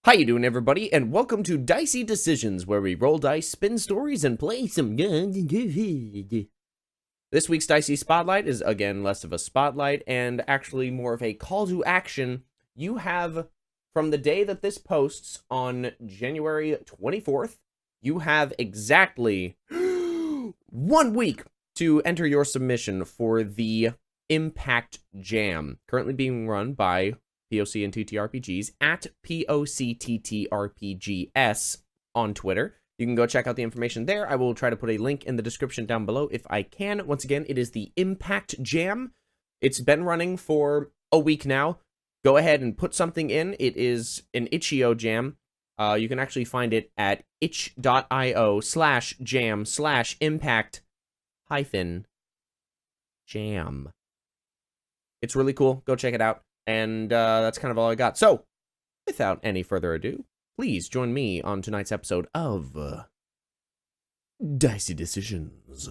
How you doing, everybody? And welcome to Dicey Decisions, where we roll dice, spin stories, and play some guns. This week's Dicey Spotlight is, again, less of a spotlight and actually more of a call to action. You have, from the day that this posts on January 24th, you have exactly 1 week to enter your submission for the Impact Jam, currently being run by POC and TTRPGs at POCTTRPGS on Twitter. You can go check out the information there. I will try to put a link in the description down below if I can. Once again, it is the Impact Jam. It's been running for a week now. Go ahead and put something in. It is an itch.io jam. You can actually find it at itch.io/jam/impact-jam. It's really cool. Go check it out. And that's kind of all I got. So, without any further ado, please join me on tonight's episode of Dicey Decisions.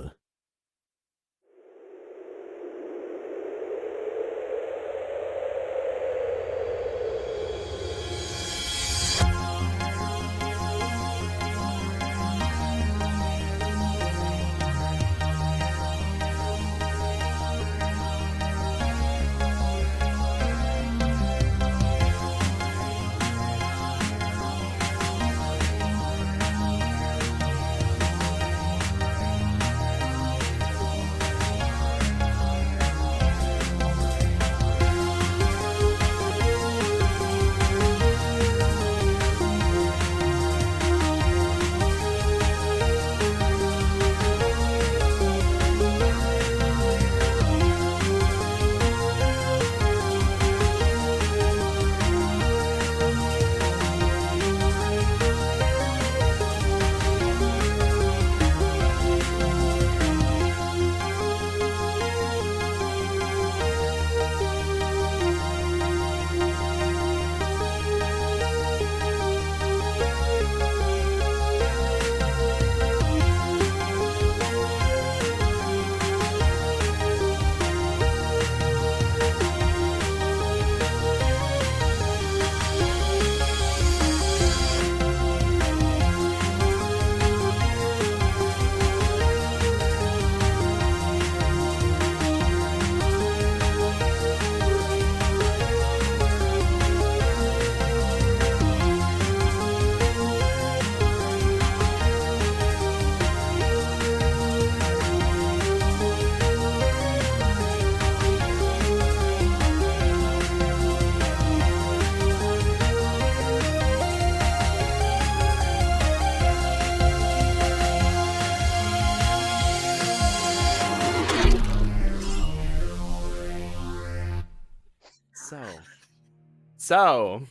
So,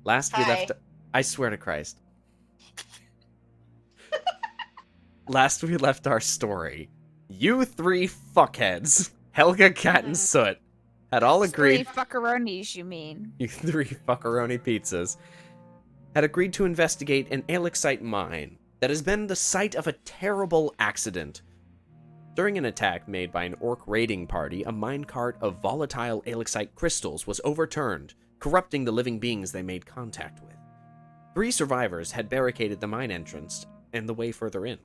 last we left... I swear to Christ. Last we left our story, you three fuckheads, Helga, Cat, and Soot, had all agreed... 3 fuckaronis, you mean. You 3 fuckaroni pizzas. Had agreed to investigate an Alexite mine that has been the site of a terrible accident. During an attack made by an orc raiding party, a minecart of volatile Alexite crystals was overturned, corrupting the living beings they made contact with. 3 survivors had barricaded the mine entrance and the way further in.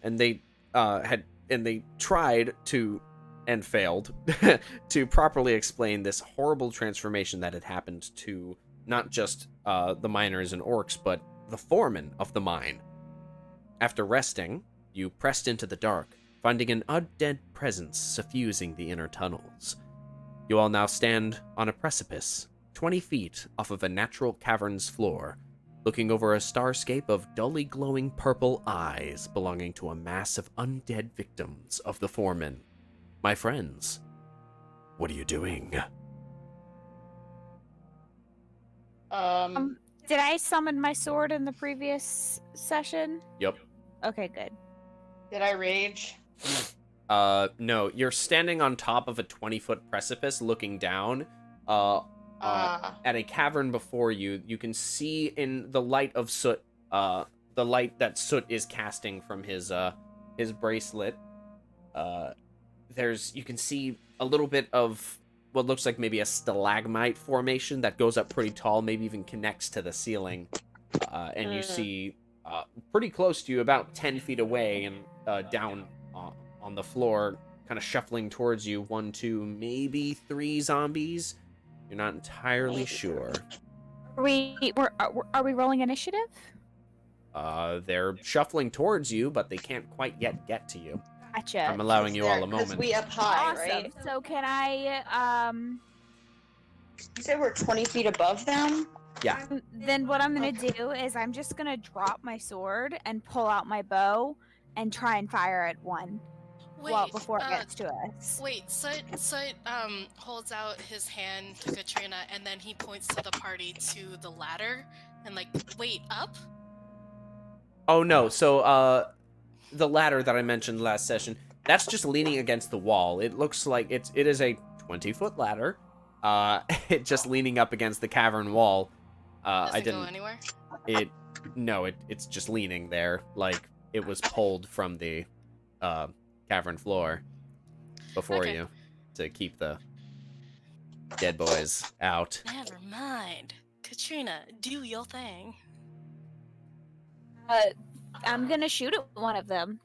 And they tried to, and failed, to properly explain this horrible transformation that had happened to not just the miners and orcs, but the foreman of the mine. After resting, you pressed into the dark, finding an undead presence suffusing the inner tunnels. You all now stand on a precipice, 20 feet off of a natural cavern's floor, looking over a starscape of dully glowing purple eyes belonging to a mass of undead victims of the foreman. My friends, what are you doing? Did I summon my sword in the previous session? Yep. Okay, good. Did I rage? No, you're standing on top of a 20-foot precipice looking down, at a cavern before you. You can see in the light of Soot, the light that Soot is casting from his bracelet, you can see a little bit of what looks like maybe a stalagmite formation that goes up pretty tall, maybe even connects to the ceiling. And you see pretty close to you, about 10 feet away and down on the floor, kind of shuffling towards you, 1, 2, maybe 3 zombies. You're not entirely sure. Are we rolling initiative? They're shuffling towards you, but they can't quite yet get to you. Gotcha. I'm allowing you all a Because moment. we up high, Awesome. right? So can I You said we're 20 feet above them? Yeah. then what I'm gonna do is I'm just gonna drop my sword and pull out my bow and try and fire at one before it gets to us. Wait, Sut holds out his hand to Katrina, and then he points to the party to the ladder, and like, wait, up? Oh no, so the ladder that I mentioned last session, that's just leaning against the wall. It looks like it is a 20-foot ladder. It just leaning up against the cavern wall. Does it go anywhere? It's just leaning there, like it was pulled from the cavern floor before you to keep the dead boys out. Never mind. Katrina, do your thing. I'm gonna shoot at one of them.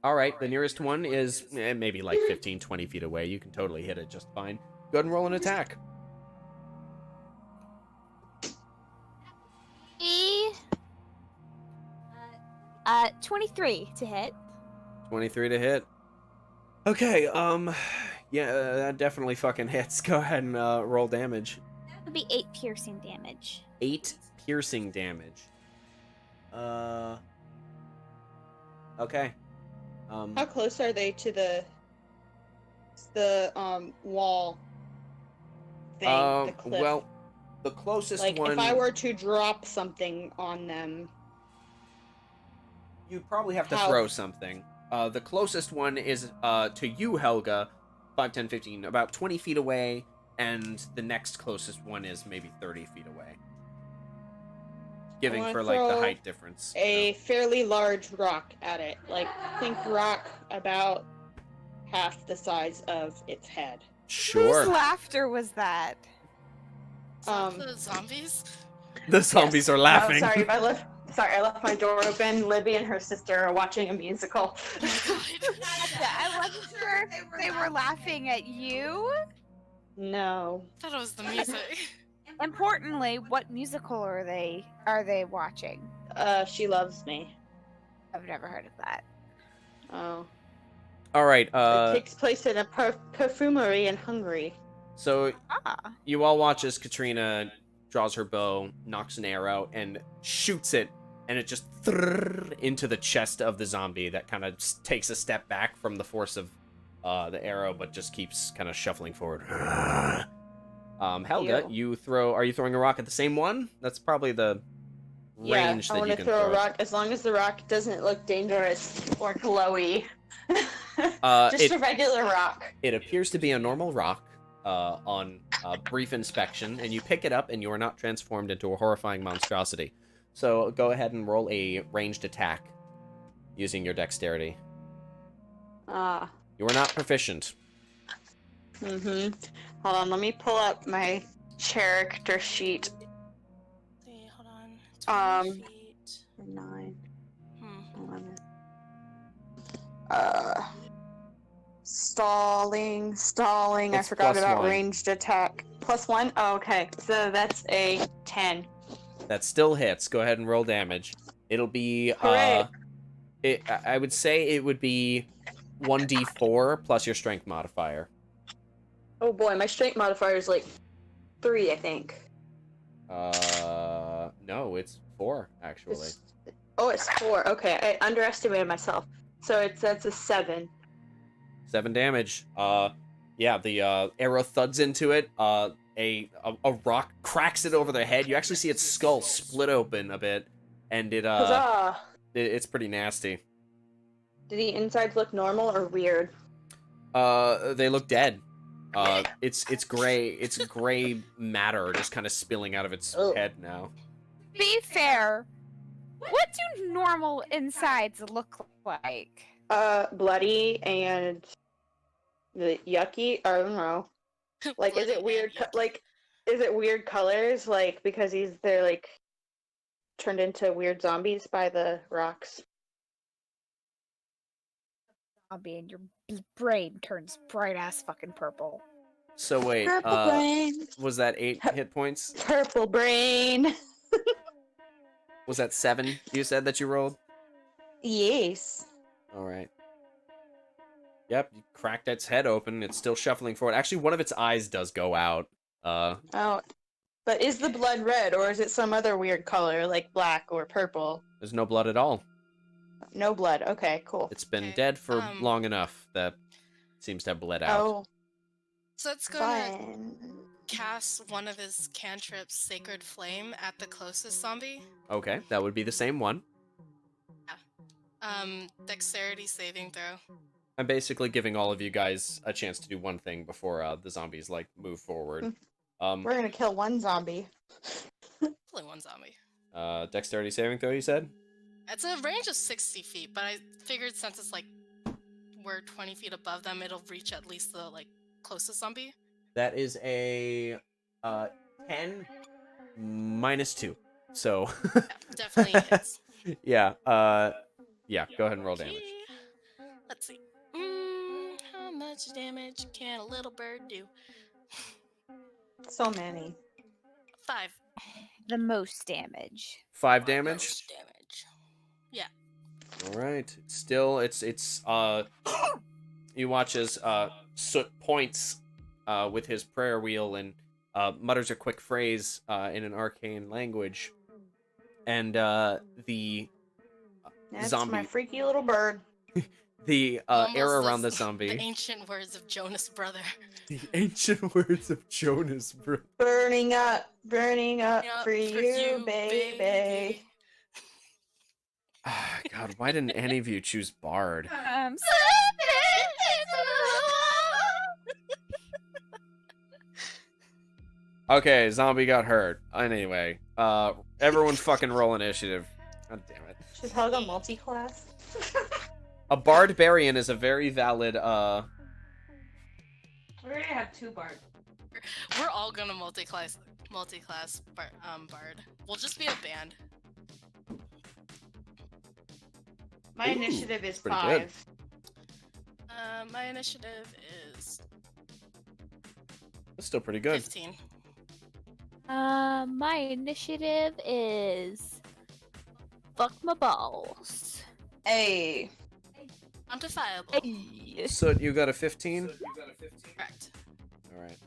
All right, the nearest one is maybe like 15, 20 feet away. You can totally hit it just fine. Go ahead and roll an attack. 23 to hit. 23 to hit. Okay, yeah, that definitely fucking hits. Go ahead and roll damage. That would be 8 piercing damage. 8 piercing damage. Okay. How close are they to the wall thing, the cliff? Well, the closest like, one... if I were to drop something on them... You'd probably have to throw something. The closest one is to you, Helga, 5, 10, 15, about 20 feet away, and the next closest one is maybe 30 feet away. Giving for, like, the height difference. A fairly large rock at it. Like, think rock about half the size of its head. Sure. Whose laughter was that? The zombies? The zombies are laughing. Oh, sorry, I left my door open. Libby and her sister are watching a musical. I wasn't sure if they were laughing at you. No. I thought it was the music. Importantly, what musical are they watching? She Loves Me. I've never heard of that. Oh. All right. It takes place in a perfumery in Hungary. So you all watch as Katrina draws her bow, knocks an arrow, and shoots it, and it just into the chest of the zombie that kind of takes a step back from the force of the arrow, but just keeps kind of shuffling forward. Helga, are you throwing a rock at the same one? That's probably the range that you can throw. I want to throw a rock as long as the rock doesn't look dangerous or glowy. Just a regular rock. It appears to be a normal rock on brief inspection, and you pick it up and you are not transformed into a horrifying monstrosity. So go ahead and roll a ranged attack using your dexterity. You are not proficient. Mm-hmm. Hold on, let me pull up my character sheet. See, hold on. 20 feet. 9. 11. Stalling. I forgot about ranged attack. +1? Oh, okay. So that's a 10. That still hits. Go ahead and roll damage. It'll be, Hooray. I would say it would be 1d4 plus your strength modifier. Oh boy, my strength modifier is like 3, I think. No, it's 4, actually. It's 4. Okay, I underestimated myself. So that's a 7. 7 damage. Yeah, the arrow thuds into it. A rock cracks it over the head. You actually see its skull split open a bit, and it's pretty nasty. Do the insides look normal or weird? They look dead. It's gray. It's gray matter just kind of spilling out of its head now. To be fair, what do normal insides look like? Bloody and the yucky. I don't know. Like, is it Bloody weird? and yucky. Like, is it weird colors? Like, because they're like turned into weird zombies by the rocks. Zombie and your brain turns bright ass fucking purple. So wait, Purple brain. was that 8 hit points? Purple brain. Was that 7 you said that you rolled? Yes. Alright. Yep, you cracked its head open. It's still shuffling forward. Actually, one of its eyes does go out. Oh, but is the blood red, or is it some other weird color, like black or purple? There's no blood at all. No blood. Okay, cool. It's been Okay, dead for long enough that it seems to have bled out. Oh, So it's gonna fine. cast one of his cantrips, Sacred Flame, at the closest zombie. Okay, that would be the same one. Dexterity saving throw. I'm basically giving all of you guys a chance to do one thing before the zombies like move forward. We're gonna kill one zombie. Only one zombie. Dexterity saving throw, you said? It's a range of 60 feet, but I figured since it's like we're 20 feet above them, it'll reach at least the like closest zombie. That is a 10 minus 2. So Yeah, definitely hits. yeah, yeah, go ahead and roll damage. Let's see. How much damage can a little bird do? So many. 5. The most damage. 5 damage. Most damage. Yeah. All right. Still, it's you watch as Soot points with his prayer wheel and mutters a quick phrase in an arcane language, and the That's zombie, my freaky little bird. the Almost air around the the zombie, ancient words of Jonas' brother. the ancient words of Jonas, bro. Burning up Yeah, for you, baby. Ah, God, why didn't any of you choose Bard? Okay, zombie got hurt. Anyway, everyone's fucking roll initiative. God damn it. Should Helga multi-class? A barbarian is a very valid, We're gonna have 2 bards. We're all gonna multi-class bard. We'll just be a band. My Ooh, initiative is pretty 5. good. My initiative is That's still pretty good. 15. My initiative is fuck my balls. Hey. Quantifiable. Hey. So you got a 15? Correct. Alright.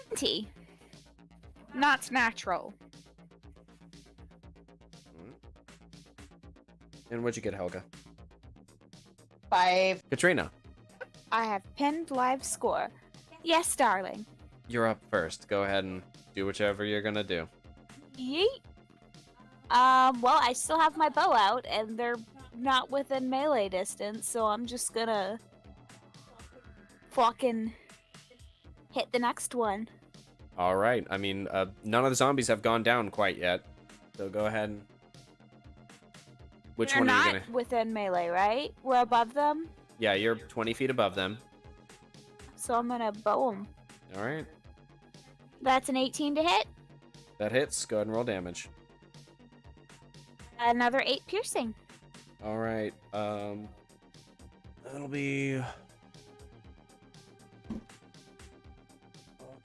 20. Not natural. And what'd you get, Helga? 5. Katrina, I have pinned live score. Yes, darling. you're up first. Go ahead and do whichever you're gonna do. Yeet. Well, I still have my bow out, and they're not within melee distance, so I'm just gonna fucking hit the next one. Alright, I mean, none of the zombies have gone down quite yet. So go ahead and... Which They're one are not you gonna... within melee, right? We're above them, Yeah, you're 20 feet above them. so I'm gonna bow them. Alright. That's an 18 to hit. That hits. Go ahead and roll damage. Another 8 piercing. Alright, that'll be...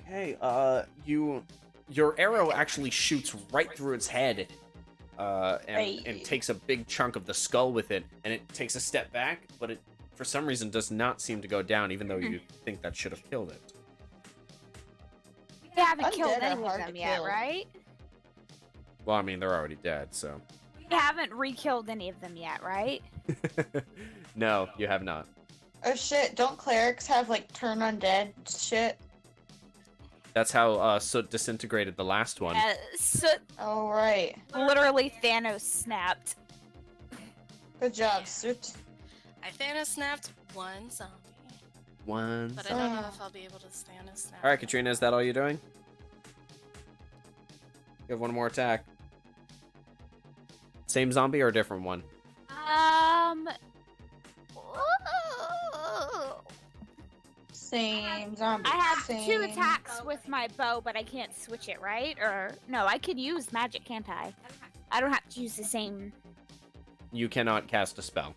Okay, your arrow actually shoots right through its head, and takes a big chunk of the skull with it, and it takes a step back, but it, for some reason, does not seem to go down, even though you think that should have killed it. We haven't Undead killed are any of hard them to yet, kill. right? Well, I mean, they're already dead, so... We haven't re-killed any of them yet, right? No, you have not. Oh shit, don't clerics have like turn undead shit? That's how Soot disintegrated the last one. So Oh right. literally Thanos snapped. Good job, Soot. I Thanos snapped one zombie. One. But I don't know if I'll be able to Thanos snap. Alright, Katrina, is that all you're doing? You have one more attack. Same zombie or a different one? Same zombie. I have same. 2 attacks with my bow, but I can't switch it, right? Or no, I can use magic, can't I? I don't have to use the same. You cannot cast a spell.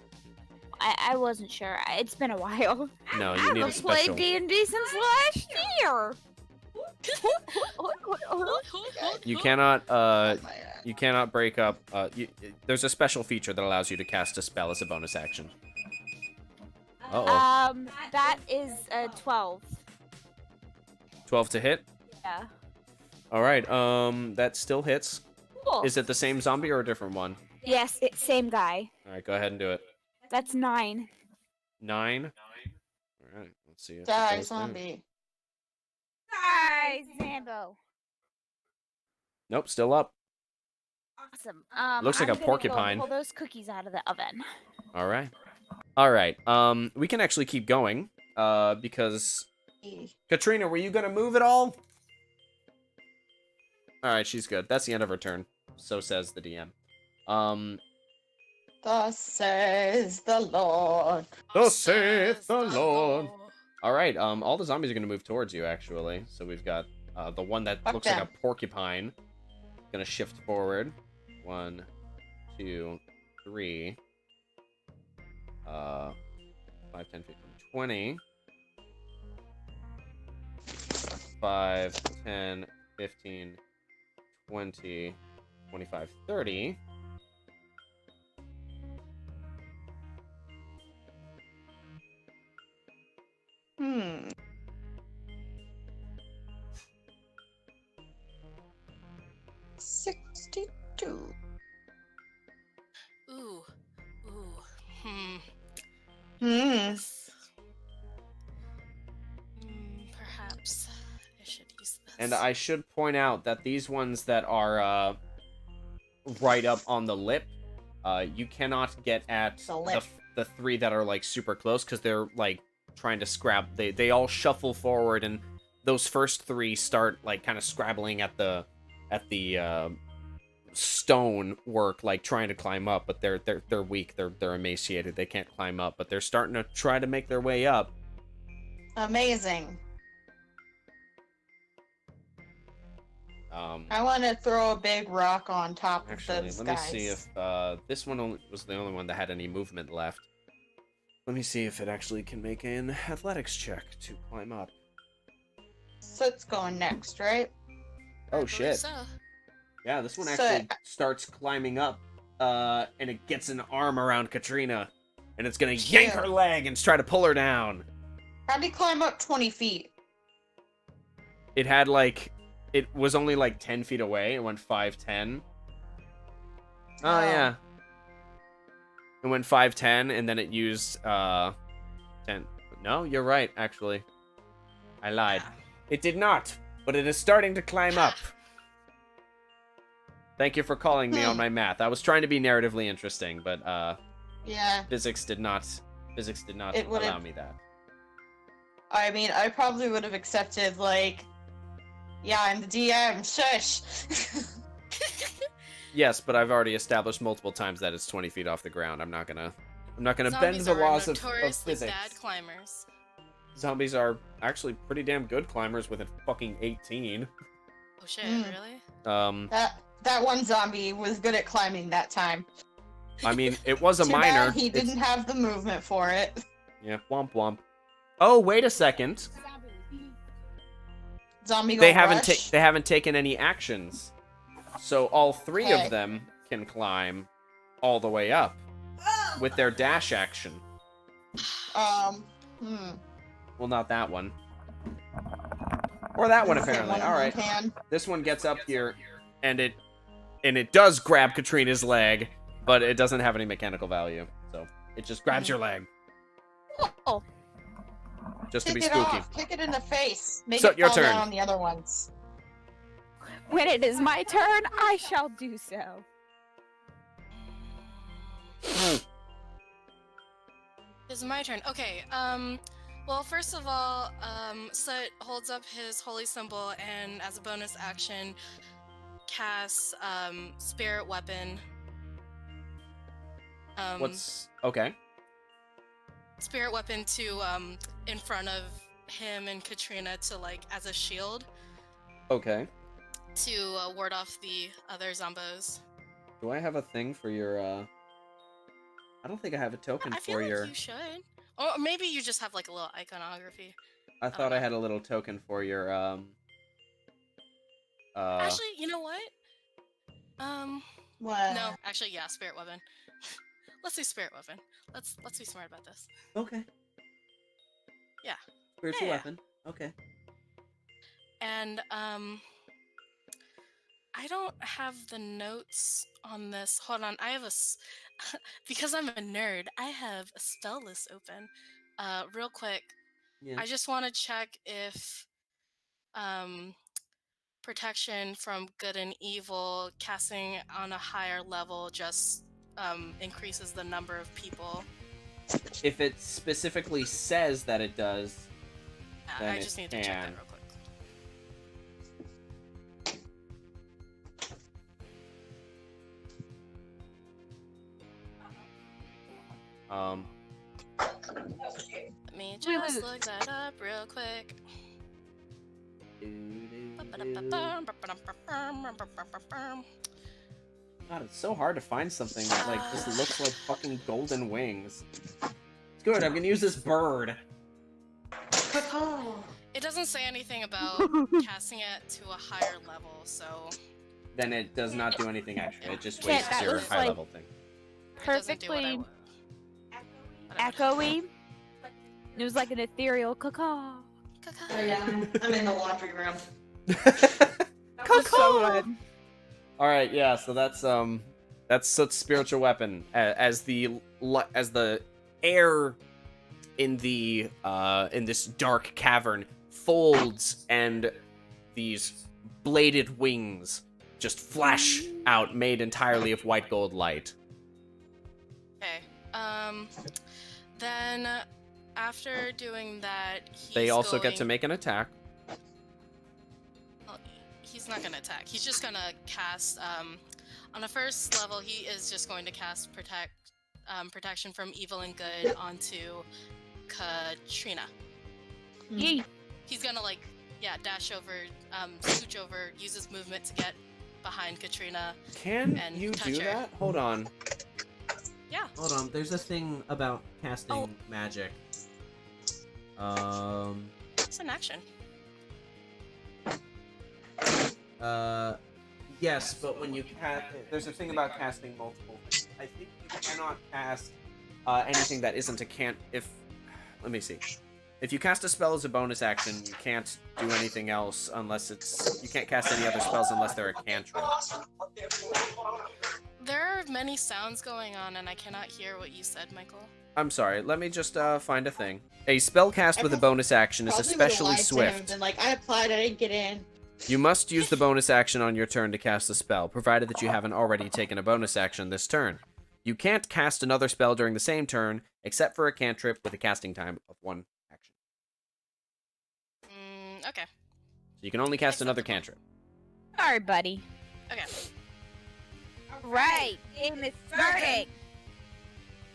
I wasn't sure. It's been a while. No, I you need a haven't special. played D&D since last year. You cannot. Oh my God. You cannot break up. There's a special feature that allows you to cast a spell as a bonus action. Uh-oh. That is a 12. 12 to hit. Yeah. All right. That still hits. Cool. Is it the same zombie or a different one? Yes, it's same guy. All right, go ahead and do it. That's 9. 9. All right. Let's see. If it Die, goes down. zombie. Hi, Zambo. Nope, still up. Awesome. Looks like I'm a gonna porcupine. Go pull those cookies out of the oven. All right. All right. We can actually keep going. Because Katrina, were you gonna move at all? All right, she's good. That's the end of her turn. So says the DM. Thus says the Lord. Thus saith the Lord. All right. All the zombies are gonna move towards you. Actually, so we've got the one that Fuck looks them. like a porcupine. Gonna shift forward. 1, 2, 3. 5, 10, 15, 20. 5, 10, 15, 20, 25, 30. Hmm. $62. Ooh. Ooh. Hmm. Hmm. Perhaps I should use this. And I should point out that these ones that are right up on the lip, you cannot get at The lip. the 3 that are like super close because they're like trying to scrap. They all shuffle forward, and those first 3 start like kind of scrabbling at the stone work, like trying to climb up, but they're weak. They're emaciated. They can't climb up, but they're starting to try to make their way up. Amazing. I want to throw a big rock on top Actually, of those let me guys. see if this one was the only one that had any movement left. Let me see if it actually can make an athletics check to climb up. So it's going next, right? Oh I believe shit! so. Yeah, this one So- actually starts climbing up, and it gets an arm around Katrina, and it's gonna yank her leg and try to pull her down. How'd he climb up 20 feet? It had like, it was only like 10 feet away. It went 5, 10. Oh yeah. It went 5, 10, and then it used 10. No, you're right. Actually, I lied. It did not, but it is starting to climb up. Thank you for calling me on my math. I was trying to be narratively interesting, but Yeah. physics did not It would've- allow me that. I mean, I probably would have accepted, like, yeah, I'm the DM, shush. Yes, but I've already established multiple times that it's 20 feet off the ground. I'm not gonna bend Zombies the are laws of notoriously physics. bad climbers. Zombies are actually pretty damn good climbers with a fucking 18. Oh shit! Mm. Really? That one zombie was good at climbing that time. I mean, it was a Too minor. bad he It's- didn't have the movement for it. Yeah, womp womp. Oh, wait a second. Zombie go They haven't rush. they haven't taken any actions, so all 3 Okay. of them can climb all the way up with their dash action. Well, not that one. Or that one, Okay, apparently. one in All one right. hand. This one gets up here, and it does grab Katrina's leg, but it doesn't have any mechanical value. So it just grabs your leg, Oh, just to Kick be it spooky. off. Kick it in the face. Make So, it your fall turn. down on the other ones. when it is my turn, I shall do so. It's my turn. Okay. Well, first of all, Soot holds up his holy symbol and, as a bonus action, casts spirit weapon. What's okay? Spirit weapon to in front of him and Katrina to like as a shield Okay. to ward off the other zombos. Do I have a thing for your, I don't think I have a token I feel for like your... you should. Or maybe you just have like a little iconography. I thought know. I had a little token for your, Actually, you know what? What? No, actually, yeah, spirit weapon. Let's do spirit weapon. Let's be smart about this. Okay. Yeah. Spiritual Yeah. weapon. Okay. And I don't have the notes on this. Hold on, I have because I'm a nerd. I have a spell list open. Real quick. Yeah. I just want to check if protection from good and evil casting on a higher level just increases the number of people. If it specifically says that it does, then I just need to check that real quick. Let me just look that up real quick. God, it's so hard to find something that like just looks like fucking golden wings. It's good, I'm gonna use this bird. It doesn't say anything about casting it to a higher level, so... Then it does not do anything extra, it just Yeah, wastes that your was, high like, level thing. It doesn't do what I Perfectly want. echoey. It was like an ethereal caw. Oh yeah, I'm in the laundry room. Alright, yeah, so that's such spiritual weapon. As the air in this dark cavern folds and these bladed wings just flash out, made entirely of white gold light. Okay. Then after doing that, They also get to make an attack. He's not gonna attack. He's just gonna cast. On the first level, he is just going to cast protection from evil and good onto Katrina. Yee. He's gonna dash over, scooch over, use his movement to get behind Katrina. Can and you touch do her. that? Hold on. Yeah. Hold on. There's a thing about casting magic. It's an action. Yes, but when you cast, there's a thing about casting multiple things. I think you cannot cast anything that isn't a let me see. If you cast a spell as a bonus action, you can't do anything else unless you can't cast any other spells unless they're a cantrip. There are many sounds going on, and I cannot hear what you said, Michael. I'm sorry, let me just find a thing. A spell cast with a bonus action is especially swift. Been like, I applied, I didn't get in. You must use the bonus action on your turn to cast a spell, provided that you haven't already taken a bonus action this turn. You can't cast another spell during the same turn, except for a cantrip with a casting time of 1 action. Okay. So you can only cast another cantrip. Alright, buddy. Okay. Right. Game is starting.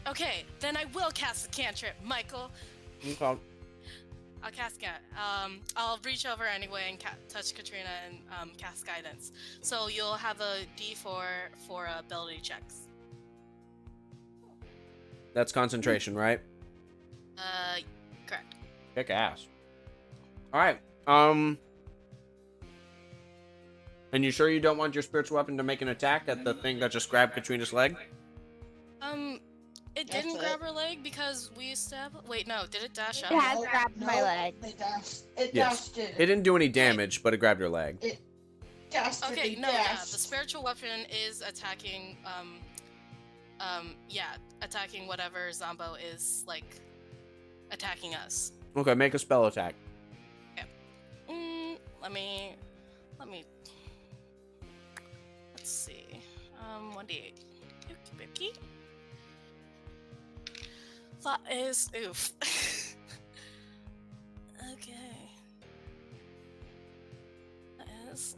Okay, then I will cast a cantrip, Michael. Okay. I'll cast I'll reach over anyway and touch Katrina and cast guidance. So you'll have a D4 for ability checks. That's concentration, right? Correct. Kick ass. Alright, and you sure you don't want your spiritual weapon to make an attack at the thing that just grabbed Katrina's leg? It didn't grab her leg because we used to have... Wait, no, did it dash up? It has grabbed my leg. It Yes. dashed it. It didn't do any damage, but it grabbed your leg. It dashed it. Okay, it no, yeah, dashed. the spiritual weapon is attacking, attacking whatever Zombo is, like, attacking us. Okay, make a spell attack. Okay. Let me... Let's see. 1d8. Ookie. That is... Oof. Okay. That is...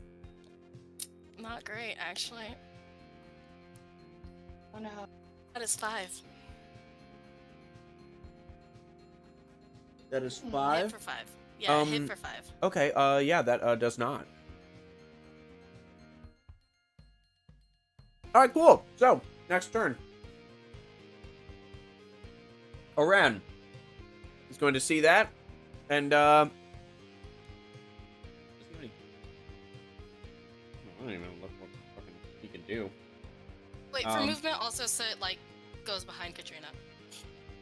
not great, actually. Oh no. That is 5. That is Hit 5? for 5. Yeah, hit for 5. Okay, yeah, that does not. Alright, cool. So, next turn. Oren is going to see that, and, I don't even know what fucking he can do. Wait, for movement, also Soot, like, goes behind Katrina.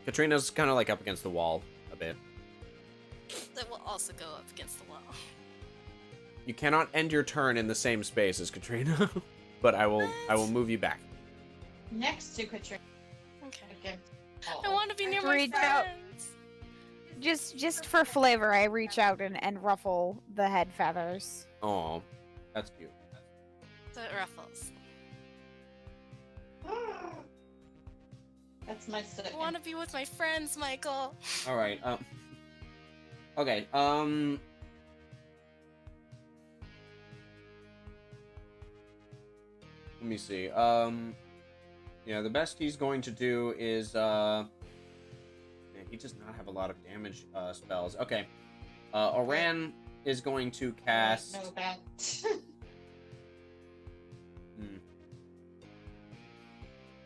Katrina's kind of, like, up against the wall a bit. That will also go up against the wall. You cannot end your turn in the same space as Katrina, but I will move you back. Next to Katrina. Okay. Again. I want to be near my Reach out. friends. Just for flavor, I reach out and ruffle the head feathers. Oh, that's cute. So it ruffles. That's my second. I want to be with my friends, Michael. All right. Okay. Let me see. Yeah, the best he's going to do is man, he does not have a lot of damage spells. Okay. Oran is going to cast. No bad.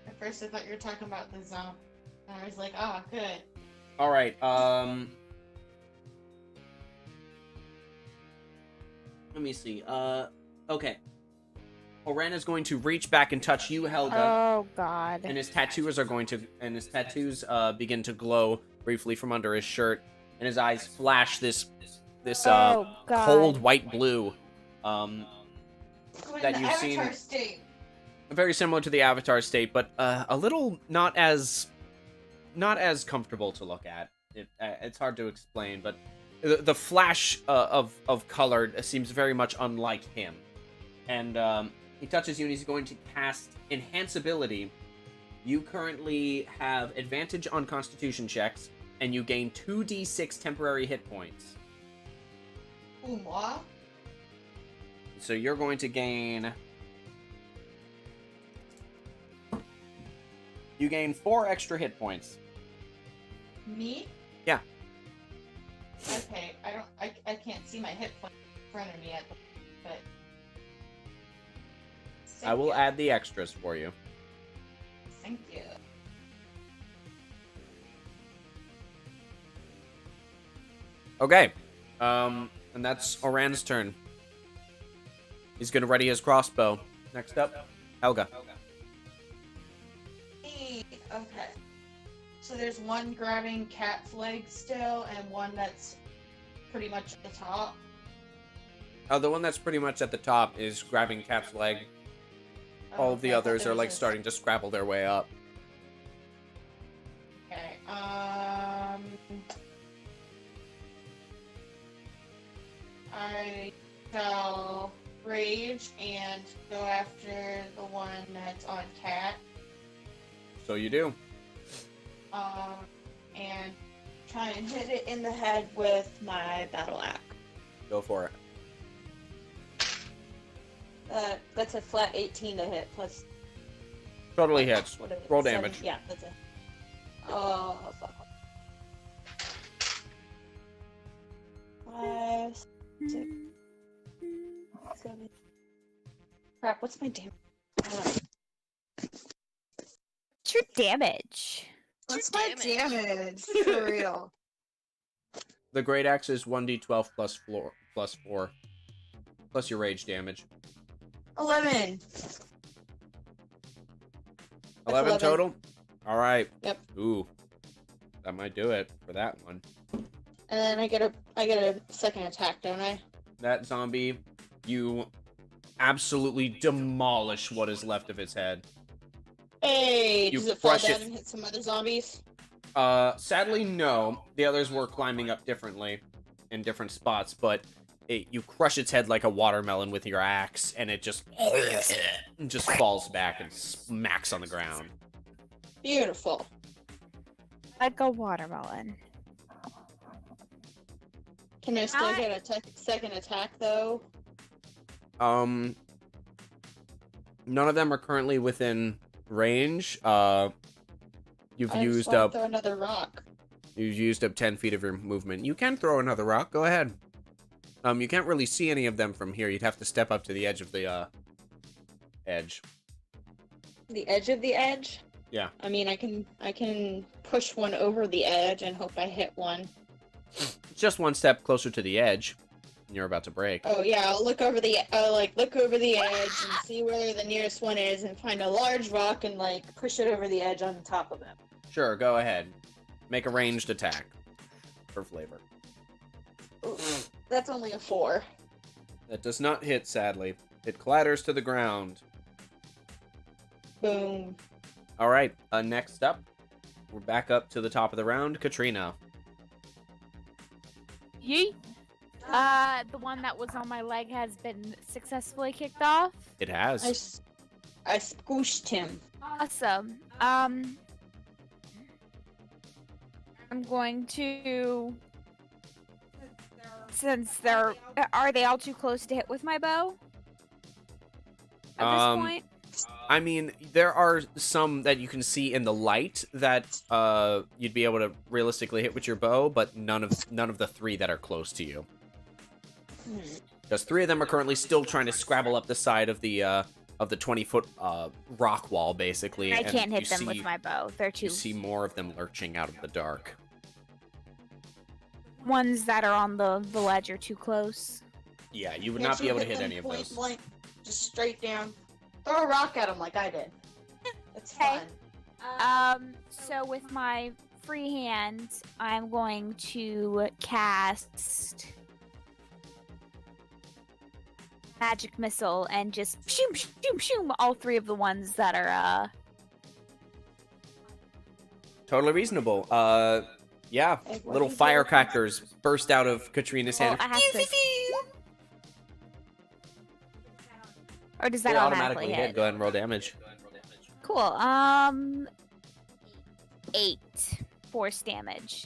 At first, I thought you were talking about the zombie. And I was like, oh, good. All right. Let me see. Okay. Oren is going to reach back and touch you, Helga. Oh God. And his tattoos begin to glow briefly from under his shirt, and his eyes flash this Oh, God. cold white blue. When That the you've Avatar seen- state. Very similar to the Avatar state, but a little not as comfortable to look at. It's hard to explain, but the flash of color seems very much unlike him. And he touches you, and he's going to cast Enhance Ability. You currently have advantage on Constitution checks, and you gain 2d6 temporary hit points. Ooh, moi? So you're going to gain... You gain 4 extra hit points. Me? Yeah. Okay, I can't see my hit point in front of me yet, but... I will add the extras for you. Thank you. Okay. And that's Oran's turn. He's gonna ready his crossbow. Next up, Helga. Hey, okay. So there's one grabbing Cat's leg still, and one that's pretty much at the top. The one that's pretty much at the top is grabbing Cap's leg. All of the Okay, I thought others there are was like a- starting to scrabble their way up. Okay, I shall rage and go after the one that's on Cat. So you do. And try and hit it in the head with my battle axe. Go for it. That's a flat 18 to hit plus. Totally hits. What is it? Roll 7? damage. Yeah, that's it. Oh, fuck. 5, 6, 7. Crap, what's my damage? What's your damage? What's your my damage? For real. The great axe is 1d12 plus 4. Plus your rage damage. 11. 11 11. total? Alright. Yep. Ooh. That might do it for that one. And then I get a second attack, don't I? That zombie, you absolutely demolish what is left of its head. Hey, You does it fall crush down it. and hit some other zombies? Sadly, no. The others were climbing up differently in different spots, but you crush its head like a watermelon with your axe, and it just falls back and smacks on the ground. Beautiful. Like a watermelon. Can I still get a second attack, though? None of them are currently within range. You've I just used wanna up. throw another rock. You've used up 10 feet of your movement. You can throw another rock. Go ahead. You can't really see any of them from here. You'd have to step up to the edge of the, edge. The edge of the edge? Yeah. I mean, I can push one over the edge and hope I hit one. Just one step closer to the edge. And you're about to break. Oh yeah, I'll look over the look over the edge and see where the nearest one is, and find a large rock and like push it over the edge on top of it. Sure, go ahead. Make a ranged attack for flavor. Ooh, that's only a 4. That does not hit, sadly. It clatters to the ground. Boom. All right, next up, we're back up to the top of the round. Katrina. Yeet. The one that was on my leg has been successfully kicked off. It has. I squished him. Awesome. I'm going to, since are they all too close to hit with my bow? At this point? I mean, there are some that you can see in the light that you'd be able to realistically hit with your bow, but none of the 3 that are close to you. Because 3 of them are currently still trying to scrabble up the side of the 20-foot rock wall, basically. I can't hit them with my bow. They're too. You see more of them lurching out of the dark. Ones that are on the ledge are too close. Yeah, you would not be able to hit any of those. Blank, just straight down. Throw a rock at him like I did. It's Okay. fun. So with my free hand, I'm going to cast magic missile and just shoom, shoom, shoom all 3 of the ones that are Totally reasonable. Yeah, Like, what little is it? firecrackers burst out of Katrina's well, hand. I have to. Or does that They automatically automatically hit? hit. Go ahead and roll damage. Cool. 8 force damage.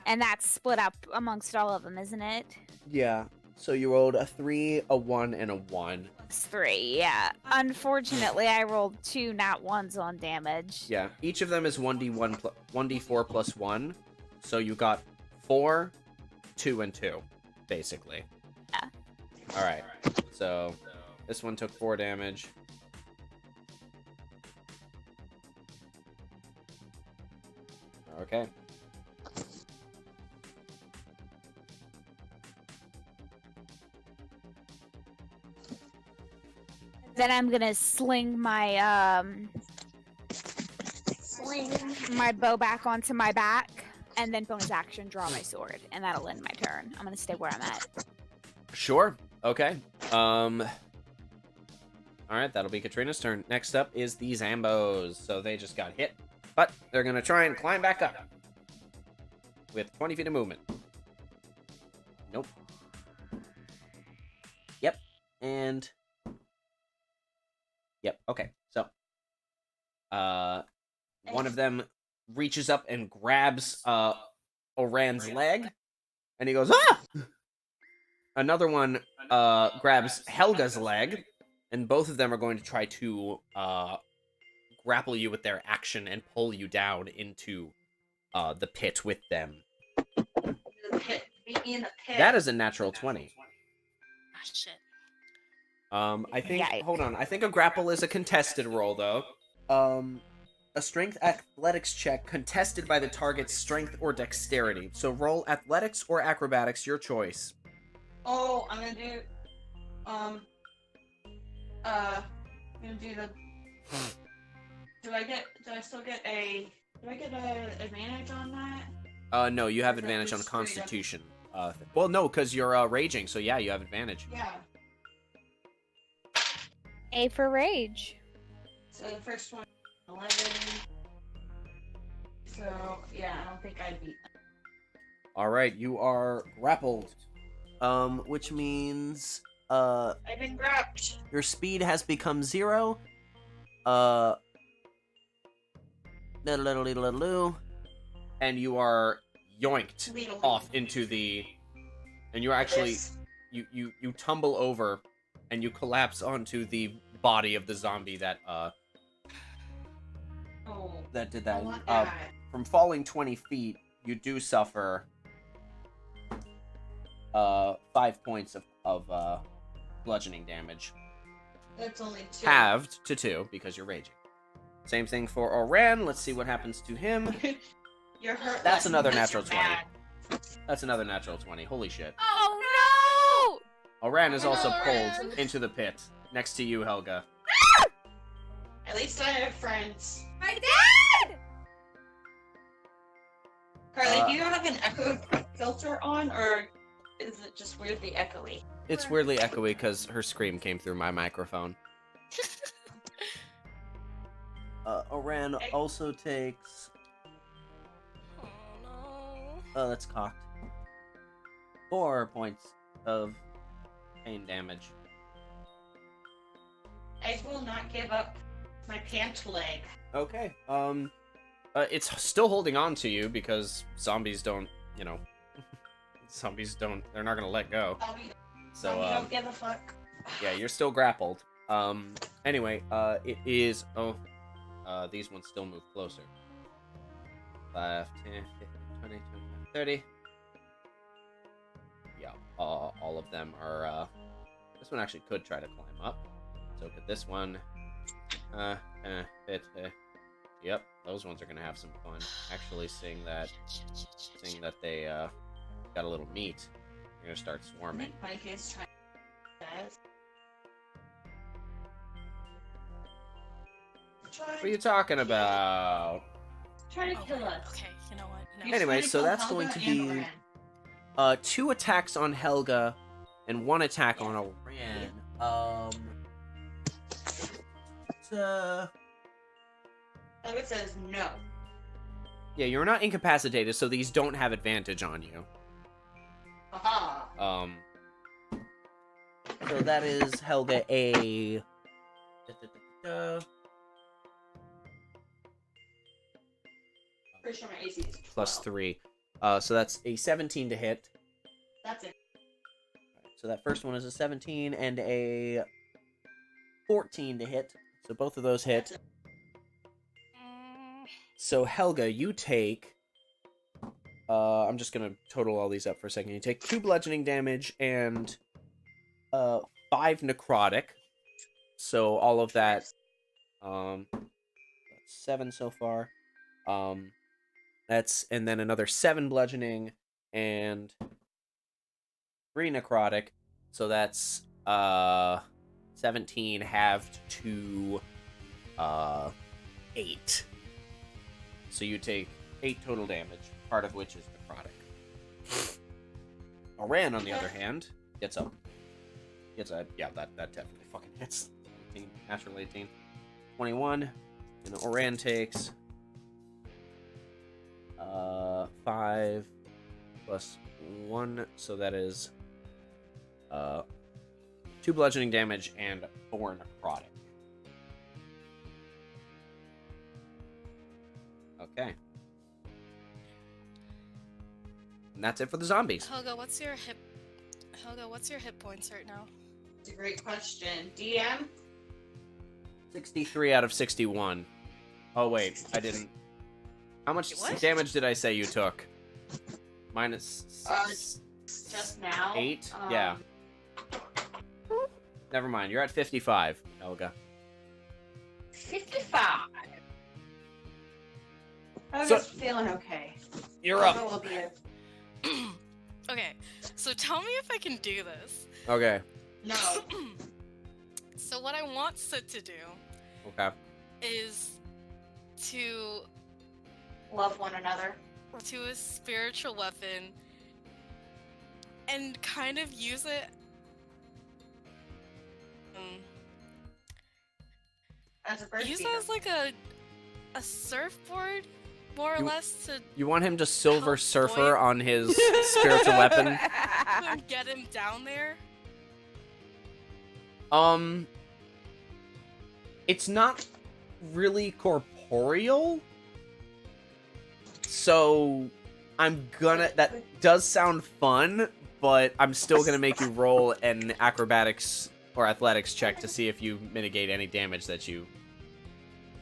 And that's split up amongst all of them, isn't it? Yeah. So you rolled a 3, a 1, and a 1. It's 3, yeah. Unfortunately, I rolled 2 nat 1s on damage. Yeah. Each of them is 1d4 plus 1. So you got 4, 2, and 2, basically. Yeah. All right. So this one took 4 damage. Okay. Then I'm gonna sling my my bow back onto my back, and then bonus action draw my sword, and that'll end my turn. I'm gonna stay where I'm at. Sure. Okay. All right, that'll be Katrina's turn. Next up is the Zambos. So they just got hit, but they're gonna try and climb back up with 20 feet of movement. Nope. Yep. And yep. Okay. So, one of them reaches up and grabs Oran's leg, and he goes, "Ah!" Another one grabs Helga's leg, and both of them are going to try to grapple you with their action and pull you down into the pit with them. The pit. Beat me in the pit. That is a natural 20. Ah, shit. I think. Yikes. Hold on. I think a grapple is a contested roll, though. A strength athletics check contested by the target's strength or dexterity. So roll athletics or acrobatics, your choice. Oh, I'm gonna do. I'm gonna do the. Do I still get a? Do I get a advantage on that? No, you have Or is that advantage on just straight up? Constitution. Well, no, because you're raging, so yeah, you have advantage. Yeah. A for rage. So the first one, 11. So yeah, I don't think I'd beat. All right, you are grappled. Which means I've been grabbed. your speed has become 0. And you are yoinked off into the, and you actually you tumble over and you collapse onto the body of the zombie that Oh, that did I that. want that. from falling 20 feet, you do suffer 5 points of bludgeoning damage. That's only 2. Halved to 2 because you're raging. Same thing for Oran. Let's see what happens to him. You're hurt. That's less another because natural you're 20. mad. That's another natural 20. Holy shit. Oh Oran is also Oran. pulled into the pit next to you, Helga. At least I have friends. no! My dad! Carly, do you have an echo filter on, or is it just weirdly echoey? It's weirdly echoey because her scream came through my microphone. Oran also takes... Oh no. Oh, that's cocked. 4 points of pain damage. I will not give up my pant leg. Okay. It's still holding on to you because zombies don't, you know, they're not gonna let go. So, I don't give a fuck. yeah, you're still grappled. Anyway, it is, these ones still move closer. 5, 10, 15, 20, 25, 30. Yeah, all of them are, this one actually could try to climb up. So could this one. Yep, those ones are gonna have some fun. Actually, seeing that they got a little meat, they're gonna start swarming. Mike is trying. What are you talking about? Trying to kill us. Okay, you know what? No. He's Anyway, trying to so kill that's Helga going to and be Oran. 2 attacks on Helga and 1 attack on Oran. Helga says no. Yeah, you're not incapacitated, so these don't have advantage on you. Aha. So that is Helga a Pretty sure my AC is 12. plus 3. So that's a 17 to hit. That's it. So that first one is a 17 and a 14 to hit. So both of those hit. That's it. So Helga, you take... I'm just going to total all these up for a second. You take 2 bludgeoning damage and 5 necrotic. So all of that... that's 7 so far. That's... And then another 7 bludgeoning and 3 necrotic. So that's 17 halved to 8. So you take 8 total damage, part of which is necrotic. Oran, on the other hand, gets a... Yeah, that definitely fucking hits. 18, natural 18. 21. And Oran takes 5 plus 1, so that is 2 bludgeoning damage and 4 necrotic. Okay. And that's it for the zombies. Helga, what's your hit points right now? It's a great question. DM? 63 out of 61. Oh, wait, I didn't... How much What? damage did I say you took? Minus... Just now. 8? Yeah. Never mind, you're at 55, Helga. 55. I'm So- just feeling okay. You're Helga up. will be a... Okay, so tell me if I can do this. Okay. No. So what I want Sid to do Okay. is to Love one another. a spiritual weapon and kind of use it As a bird use it feeder. as like a surfboard, more or You- less, to You want him to Silver Help Surfer Boy. on his spiritual weapon? get him down there. It's not really corporeal. So that does sound fun, but I'm still gonna make you roll an acrobatics or athletics check to see if you mitigate any damage that you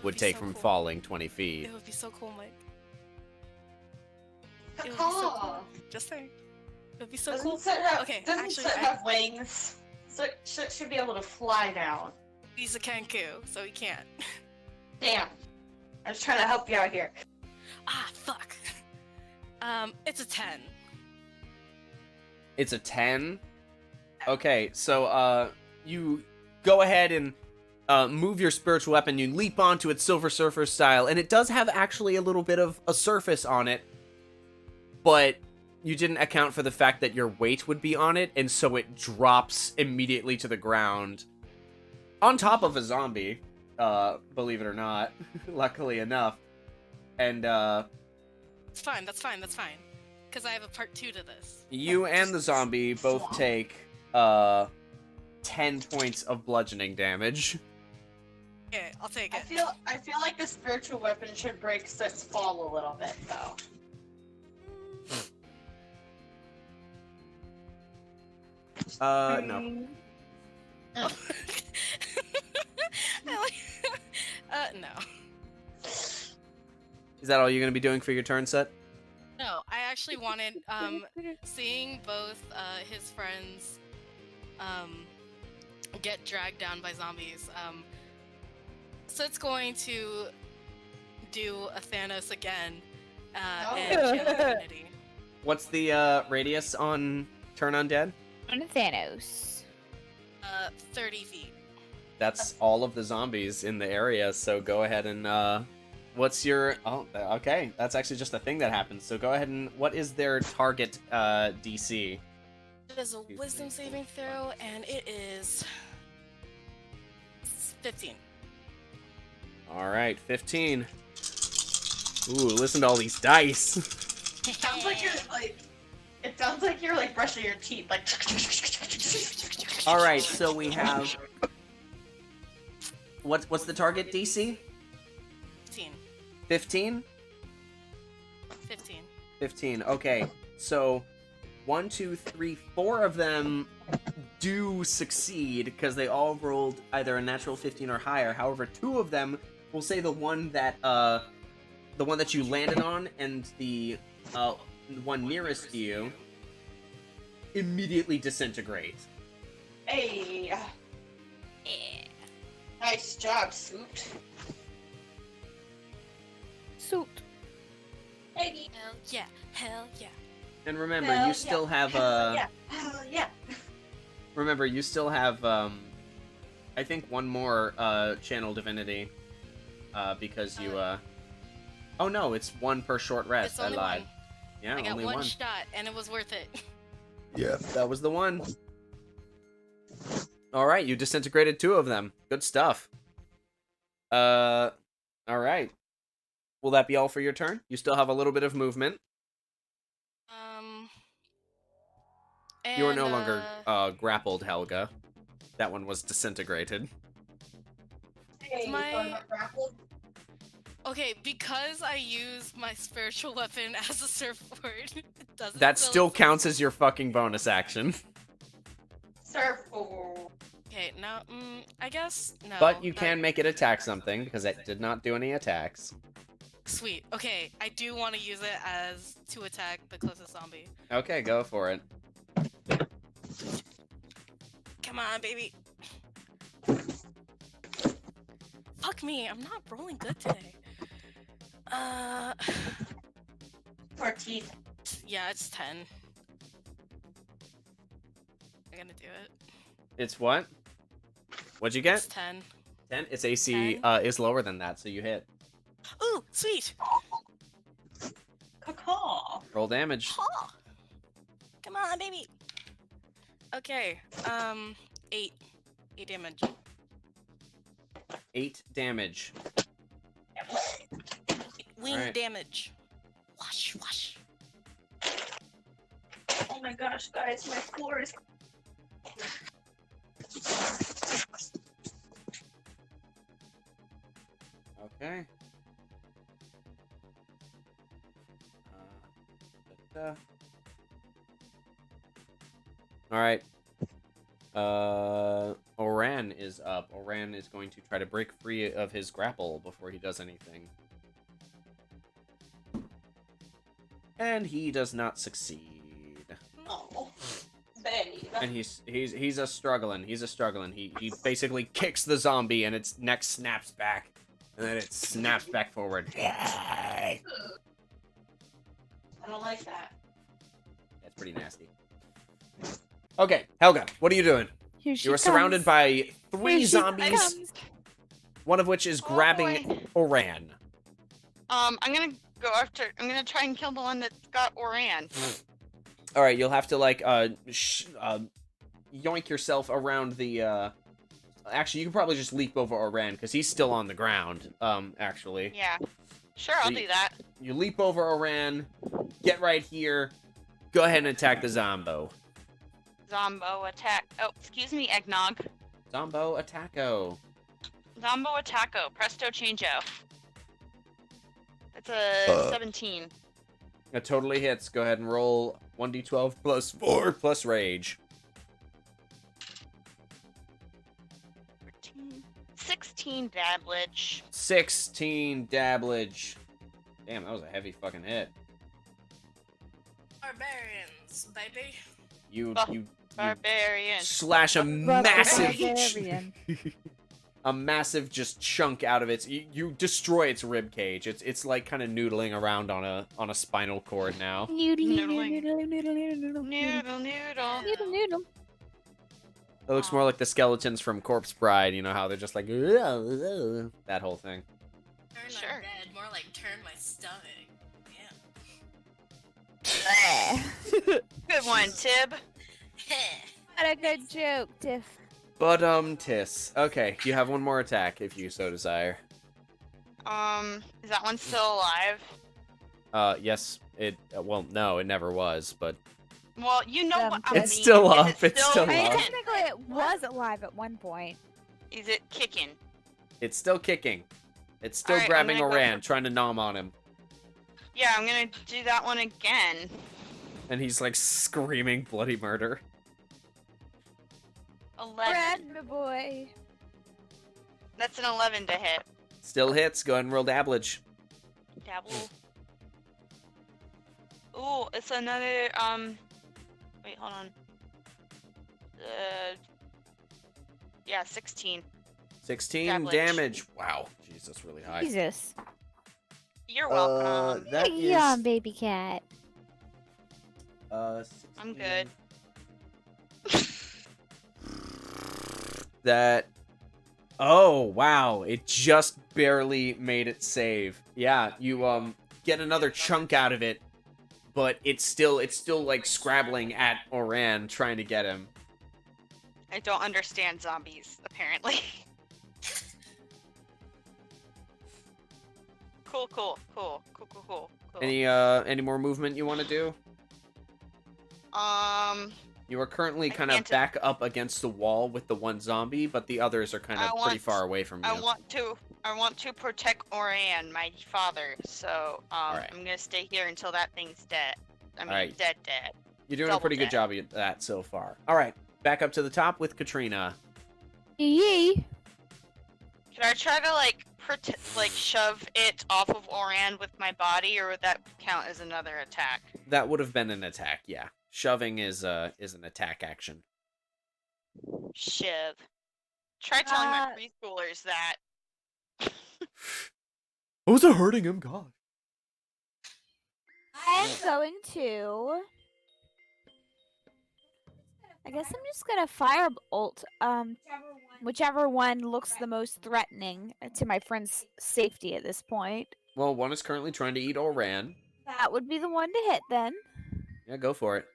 would be take so from cool. falling 20 feet. It would be so cool, Mike. It would be so cool. Just saying. It would be so cool. Okay, doesn't actually, Soot have wings? So Soot should be able to fly down. he's a Kenku, so he can't. Damn. I was trying to help you out here. Ah, fuck. It's a 10. It's a 10? Okay, so, you go ahead and move your spiritual weapon, you leap onto it Silver Surfer style, and it does have actually a little bit of a surface on it, but you didn't account for the fact that your weight would be on it, and so it drops immediately to the ground. On top of a zombie, believe it or not, luckily enough. And, It's fine, that's fine. Because I have a part 2 to this. you and the zombie both take, 10 points of bludgeoning damage. Okay, I'll take it. I feel like the spiritual weapon should break Soot's fall a little bit, though. No. No. Is that all you're gonna be doing for your turn set? No, I actually wanted, seeing both, his friends, get dragged down by zombies, so it's going to do a Thanos again, and channel Divinity. What's the, radius on Turn Undead? On Thanos. 30 feet. That's all of the zombies in the area, so go ahead and, what's your... Oh, okay, that's actually just a thing that happens, so go ahead and... What is their target, DC? It is a wisdom saving throw, and it is 15. Alright, 15. Ooh, listen to all these dice. It sounds like you're like brushing your teeth, like. Alright, so we have... What's the target DC? 15. 15? 15. 15, okay. So, 1, 2, 3, 4 of them do succeed, because they all rolled either a natural 15 or higher. However, 2 of them, we'll say the one that you landed on, and the one nearest to you, immediately disintegrate. Hey. Yeah. Nice job, Soot. Suit. Hey. Hell yeah. And remember, Hell you still have, Yeah. Yeah. remember, you still have, I think one more, Channel Divinity, because you, Oh no, it's 1 per short rest, It's I only lied. one. Yeah, I got only one one. shot, and it was worth it. Yeah, that was the one. Alright, you disintegrated 2 of them. Good stuff. Alright. Will that be all for your turn? You still have a little bit of movement. You are no longer, grappled, Helga. That one was disintegrated. Hey, My- you got grappled? Okay, because I use my spiritual weapon as a surfboard, it doesn't. That still counts as your fucking bonus action. Surfboard. Okay, now, I guess no. But you that- can make it attack something, because it did not do any attacks. Sweet. Okay, I do want to use it as to attack the closest zombie. Okay, go for it. Come on, baby. Fuck me, I'm not rolling good today. Poor teeth. Yeah, it's 10. I'm gonna do it. It's what? What'd you It's get? 10. 10? Its AC 10. is lower than that, so you hit. Ooh, sweet. Caw. Roll damage. Oh. Come on, baby. Okay, 8. 8 damage. 8 damage. Wing Alright. damage. Wash, wash. Oh my gosh, guys, my floor is. Okay. Alright. Oran is up. Oran is going to try to break free of his grapple before he does anything. And he does not succeed. Oh, babe. And he's a struggling. He basically kicks the zombie and its neck snaps back. And then it snaps back forward. I don't like that. That's pretty nasty. Okay, Helga, what are you doing? Here she You are surrounded by 3 Here she zombies, comes. one of which is grabbing boy. Oran. I'm gonna go after. I'm gonna try and kill the one that's got Oran. All right, you'll have to like yoink yourself around the. Actually, you can probably just leap over Oran because he's still on the ground. Actually. Yeah. Sure, I'll do that. You leap over Oran, get right here, go ahead and attack the Zombo. Zombo attack. Oh, excuse me, eggnog. Zombo attacko. Zombo attacko. Presto changeo. It's a 17. It totally hits. Go ahead and roll 1d12 plus 4 plus rage. 14, 16 damage. 16 dabblage. Damn, that was a heavy fucking hit. Barbarians, baby. You Barbarian. slash a massive Barbarian. a massive just chunk out of its. You destroy its rib cage. It's like kind of noodling around on a spinal cord now. Noodle, Noodling. noodle, noodle, noodle, Noodle, noodle. noodle, noodle. It looks more like the skeletons from Corpse Bride. You know how they're just like that whole thing. Turn Sure. my bed, more like turn my stomach. Yeah. Good one, Tib. What a good joke, Tiff. But Tiss. Okay, you have one more attack if you so desire. Is that one still alive? Yes. It. Well, no, it never was. But Well, you know what I mean. It's still Is up, it it's still I mean, up. technically, it was alive at one point. Is it kicking? it's still kicking. It's still Alright, I'm grabbing gonna go Oran, for- trying to nom on him, Yeah, I'm gonna do that one again. and he's like screaming bloody murder. 11. Brad, my boy. That's an 11 to hit. Still hits. Go ahead and roll dabblage. Dabble. Ooh, it's another, wait, hold on. Yeah, 16. 16 Dabblage. damage. Wow. Jeez, that's really high. Jesus. You're welcome. That Yeah, is. baby cat. I'm 16. good. That. Oh wow! It just barely made it save. Yeah, you get another chunk out of it, but it's still like scrabbling at Oran trying to get him. I don't understand zombies, apparently. Cool. Any more movement you want to do? You are currently I kind of can't- back up against the wall with the one zombie, but the others are kind of pretty far away from you. I want to protect Oran, my father. So, Alright. I'm gonna stay here until that thing's dead. I mean, Alright. dead. You're doing a double pretty good dead. job of that so far. All right, back up to the top with Katrina. Yee. Can I try to shove it off of Oran with my body, or would that count as another attack? That would have been an attack, yeah. Shoving is an attack action. Shiv. Try telling my preschoolers that. Was it hurting him? God. I'm going to. I guess I'm just gonna firebolt. Whichever one looks the most threatening to my friend's safety at this point. Well, one is currently trying to eat Oran. That would be the one to hit then. Yeah, go for it.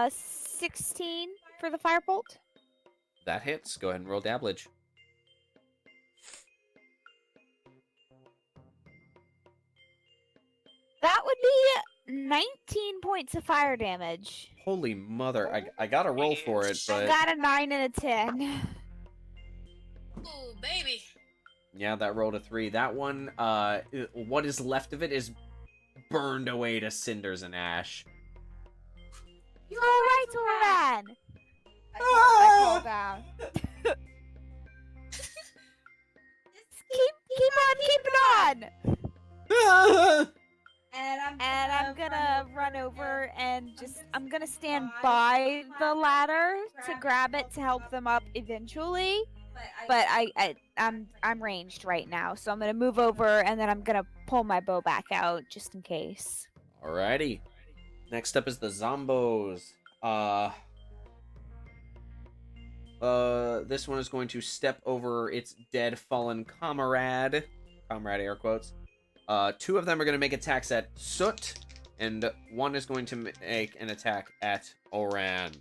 16 for the firebolt. That hits. Go ahead and roll dabblage. That would be 19 points of fire damage. Holy mother! I got to roll for it, I but got a 9 and a 10. Ooh, baby. yeah, that rolled a 3. That one, what is left of it is burned away to cinders and ash. You're right, Oran. I fall down. Just keep on keeping on. gonna run over and I'm gonna stand by the ladder to grab it to help them up eventually. But I'm ranged right now, so I'm gonna move over and then I'm gonna pull my bow back out just in case. Alrighty. Next up is the Zombos. This one is going to step over its dead fallen comrade. Comrade air quotes. Two of them are going to make attacks at Soot, and one is going to make an attack at Oran.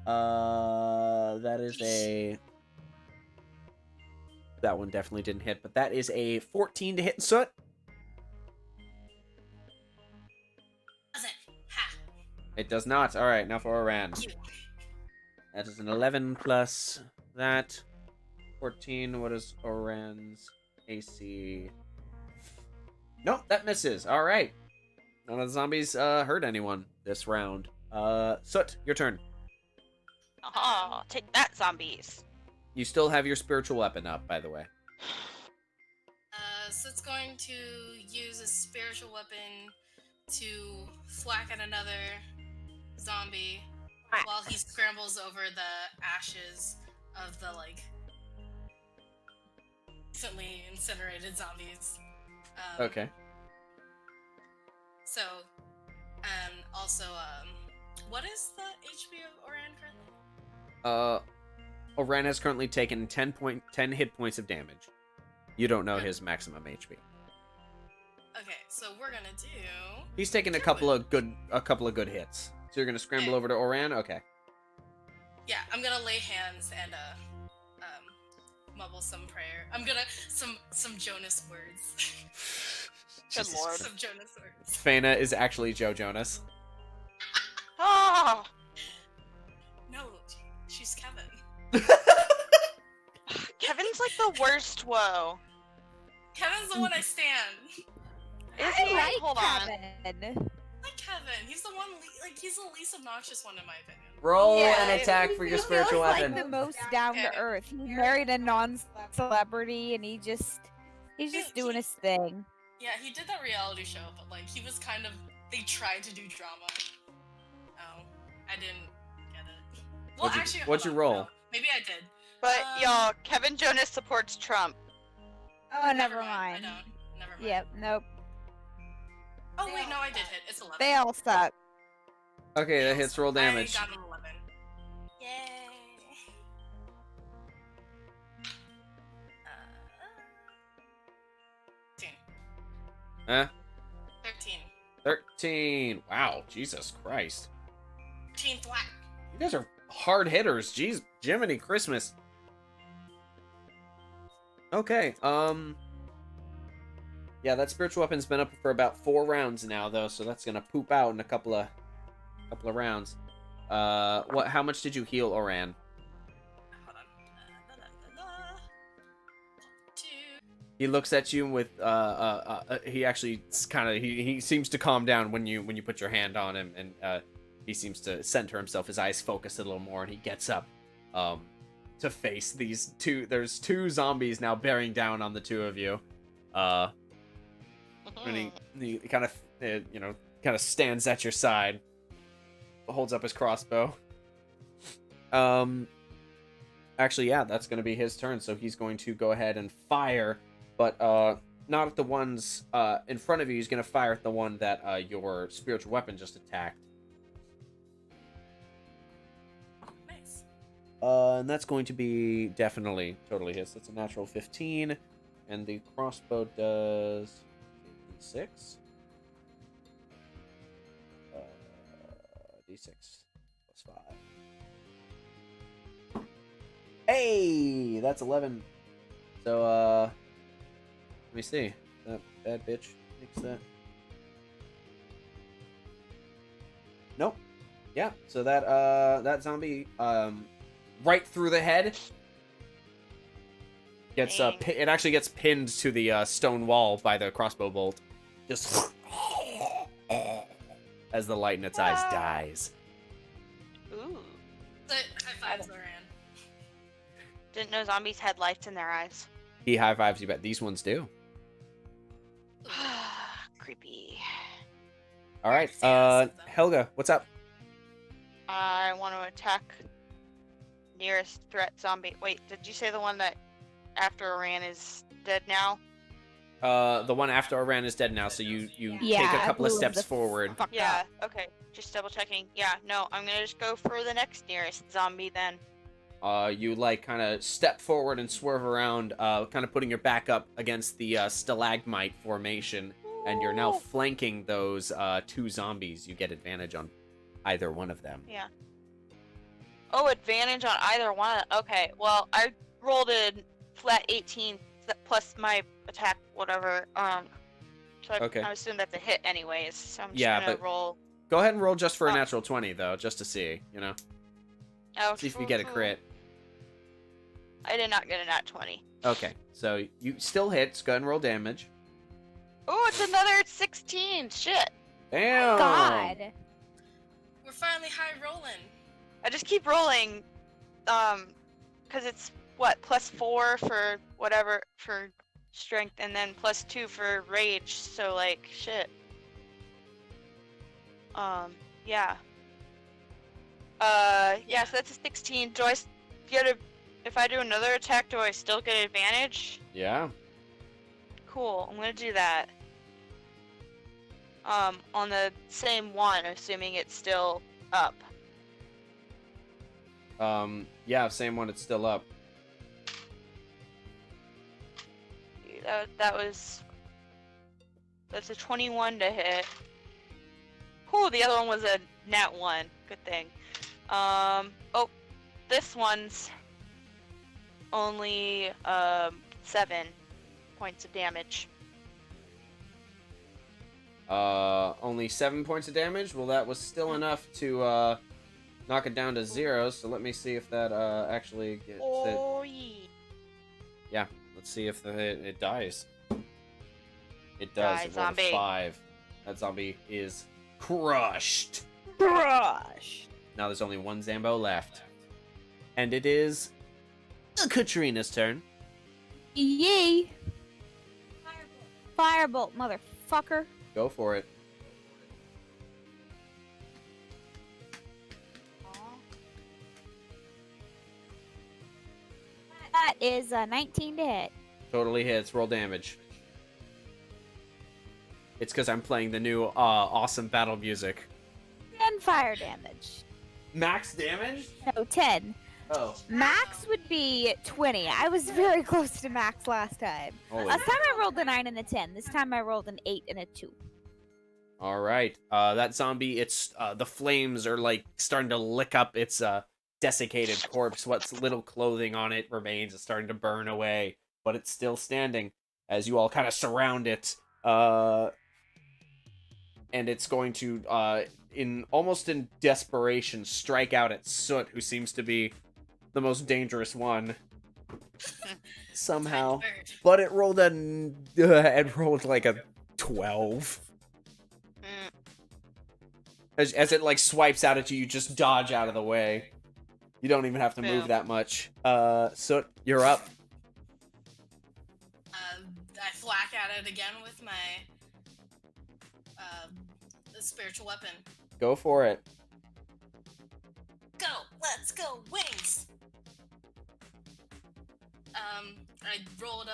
That is a... That one definitely didn't hit, but that is a 14 to hit Soot. It does not. Alright, now for Oran. That is an 11 plus that. 14. What is Oran's AC? Nope, that misses. Alright. None of the zombies hurt anyone this round. Soot, your turn. Oh, take that, zombies. You still have your spiritual weapon up, by the way. So it's going to use a spiritual weapon to thwack at another zombie while he scrambles over the ashes of the, like, recently incinerated zombies. Okay. So, and also, what is the HP of Oran currently? Oran has currently taken 10 hit points of damage. You don't know his maximum HP. Okay, so we're gonna do... He's taken a couple of good hits. So you're gonna scramble over to Oran? Okay. Yeah, I'm gonna lay hands and mumble some prayer. I'm gonna some Jonas words. Good lord. Some Jonas words. Fana is actually Joe Jonas. Oh! No, she's Kevin. Kevin's like the worst, whoa. Kevin's the one I stand. Is he? like Hold on. Kevin. Like Kevin, he's the one. He's the least obnoxious one in my opinion. Roll Yeah, an attack for your He spiritual feels weapon. like the most down to earth. He married a non-celebrity, and he's just doing his thing. Yeah, he did that reality show, but like he was kind of. They tried to do drama. Oh, I didn't get it. Well, What'd you roll? No, maybe I did. But y'all, Kevin Jonas supports Trump. Oh, never I mind. don't. Never mind. Yep, nope. Oh wait, no, I did hit. It's 11. They all suck. Okay, that hits roll damage. I got an 11. Yay. Uh, 13. Huh? 13. 13. Wow, Jesus Christ. 13 flat. You guys are hard hitters. Jeez, Jiminy Christmas. Okay, yeah, that spiritual weapon's been up for about 4 rounds now, though, so that's gonna poop out in a couple of rounds. How much did you heal Oran? Hold on. 2. He looks at you with he actually kind of he seems to calm down when you put your hand on him, and he seems to center himself. His eyes focus a little more, and he gets up to face these two. There's 2 zombies now bearing down on the 2 of you. And he kind of kind of stands at your side, holds up his crossbow. Actually, yeah, that's going to be his turn, so he's going to go ahead and fire, but not at the ones in front of you. He's going to fire at the one that your spiritual weapon just attacked. Nice. And that's going to be definitely totally his. That's a natural 15, and the crossbow does D6. D6 plus 5. Hey, that's 11. So, let me see. That bad bitch makes that. Nope. Yeah. So that zombie right through the head gets it actually gets pinned to the stone wall by the crossbow bolt. Just as the light in its eyes dies. Ooh. So, high fives, Oran. Didn't know zombies had lights in their eyes. He high fives you, bet these ones do. creepy. All right. See, that's them. Helga, what's up? I want to attack nearest threat zombie. Wait, did you say the one that after Oran is dead now? The one after Oran is dead now, so you Yeah, take a I couple of blew him steps the forward. fuck Yeah, up. okay. Just double checking. Yeah, no, I'm gonna just go for the next nearest zombie then. You like kind of step forward and swerve around, kind of putting your back up against the stalagmite formation, and you're now flanking those 2 zombies. You get advantage on either one of them. Yeah. Oh, advantage on either one. Okay, well, I rolled a flat 18 plus my attack, whatever. So Okay. I assume that's a hit anyways. So I'm just Yeah, gonna but- roll. Go ahead and roll just for a Oh. natural 20, though, just to see, you know? Oh, See if you get a crit. I did not get a nat 20. Okay, so you still hit. Go ahead and roll damage. Oh, it's another 16. Shit. Damn! God. We're finally high rolling. I just keep rolling, because it's what, +4 for whatever for strength, and then +2 for rage. So like, shit. Yeah. Yeah. So that's a 16. Do I get a? If I do another attack, do I still get advantage? Yeah. Cool. I'm gonna do that. On the same one, assuming it's still up. Yeah, same one, it's still up. That's a 21 to hit. Ooh, the other one was a nat 1. Good thing. Oh, this one's only 7 points of damage. Only 7 points of damage? Well, that was still enough to knock it down to 0, so let me see if that actually gets it. Oh, yeah. Yeah, let's see if it dies. It does. Die, It rolled a zombie. 5. That zombie is crushed. Brush. Now there's only one Zambo left. And it is Katrina's turn. Yay. Firebolt, motherfucker. Go for it. That is a 19 to hit. Totally hits. Roll damage. It's because I'm playing the new awesome battle music. 10 fire damage. Max damage? No, 10. Oh. Max would be 20. I was very close to max last time. Holy. Last time I rolled a 9 and a 10. This time I rolled an 8 and a 2. All right. That zombie, it's the flames are like starting to lick up its desiccated corpse. What's little clothing on it remains. It's starting to burn away, but it's still standing as you all kind of surround it. And it's going to, in desperation, strike out at Soot, who seems to be the most dangerous one. Somehow. But it rolled like a 12. As it like swipes out at you, you just dodge out of the way. You don't even have to move Yeah. that much. Soot, you're up. I thwack at it again with my spiritual weapon. Go for it. Go! Let's go! Wings! I rolled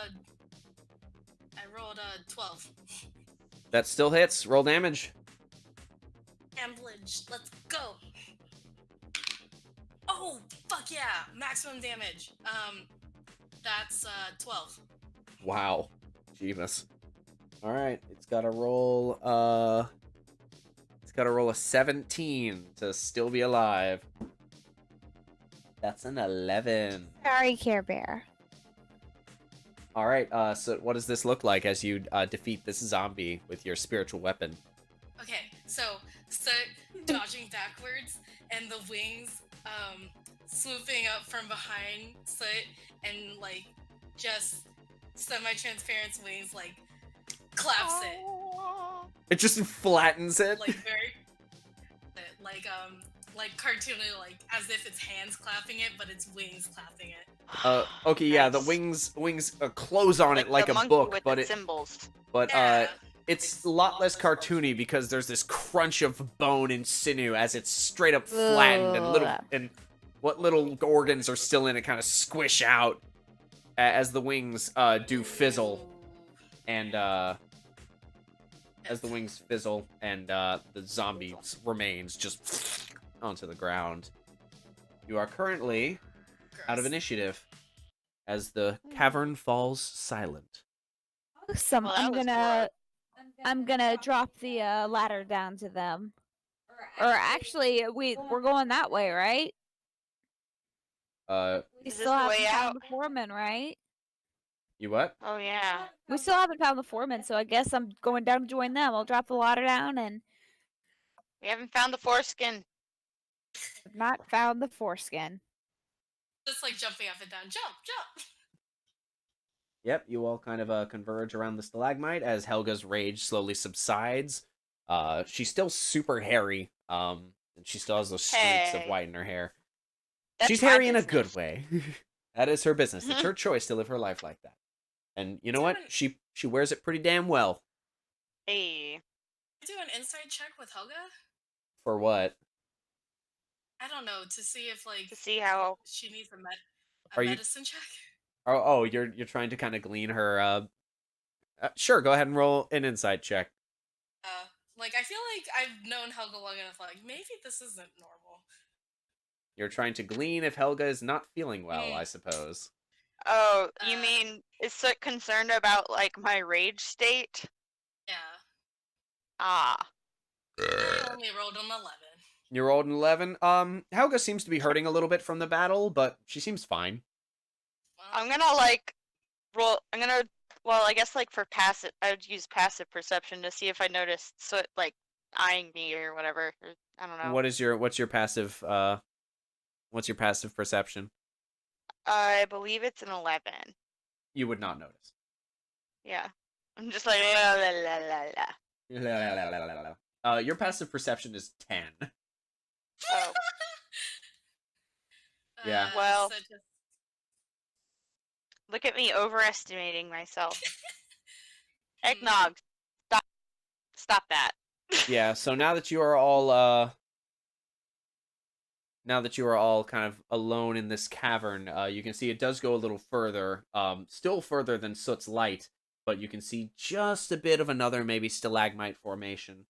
a 12. That still hits. Roll damage. Amblage, let's go! Oh, fuck yeah! Maximum damage. That's 12. Wow. Jeebus. Alright, it's gotta roll a 17 to still be alive. That's an 11. Sorry, Care Bear. Alright, so what does this look like as you defeat this zombie with your spiritual weapon? Okay, so dodging backwards and the wings swooping up from behind Soot and like just semi-transparent wings like claps it. It just flattens it. Like very like cartoony, like as if it's hands clapping it, but it's wings clapping it. Okay, yeah, Nice. the wings close on it like the a monkey book, with but the it symbols. but Yeah. it's a lot less cartoony because there's this crunch of bone and sinew as it's straight up flattened and what little organs are still in it kind of squish out as the wings do fizzle and the zombie's remains just onto the ground. You are currently out of initiative as the cavern falls silent. Awesome. Well, that was I'm gonna drop the ladder down to them. Or actually, we're going that way, right? We Is this still the haven't way found out? the foreman, right? You what? Oh yeah. We still haven't found the foreman, so I guess I'm going down to join them. I'll drop the ladder down and We haven't found the foreskin. not found the foreskin. Just like jumping up and down. Jump, jump. Yep, you all kind of converge around the stalagmite as Helga's rage slowly subsides. She's still super hairy, and she still has those streaks of Hey. white in her hair. That's She's my hairy in a business. good way. That is her business. It's Mhm. her choice to live her life like that. And you know what? Damn She wears it pretty damn well. Hey. Do an insight check with Helga? For what? I don't know, to see if like To see how. she needs a Are you- medicine check. Oh, you're trying to kind of glean her. Sure, go ahead and roll an insight check. Like I feel like I've known Helga long enough. Like maybe this isn't normal. You're trying to glean if Helga is not feeling well, I suppose. Oh, you Uh, mean is so concerned about like my rage state? Yeah. Ah. I only rolled an 11. You rolled an 11. Helga seems to be hurting a little bit from the battle, but she seems fine. Well, I'm gonna like roll. I'm gonna. Well, I guess like for passive, I would use passive perception to see if I noticed Soot like eyeing me or whatever. Or, I don't know. What's your passive perception? I believe it's an 11. You would not notice. Yeah. I'm just like la la la la. Your passive perception is 10. Oh. Yeah. Well. So just, Look at me overestimating myself. Hmm. Eggnog. Stop that. Yeah, so now that you are all kind of alone in this cavern, you can see it does go a little further, still further than Soot's light, but you can see just a bit of another maybe stalagmite formation.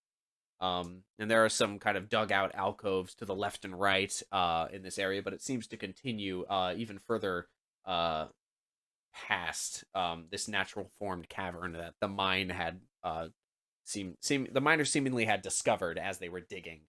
And there are some kind of dugout alcoves to the left and right in this area, but it seems to continue even further past this natural formed cavern that the mine had the miners seemingly had discovered as they were digging.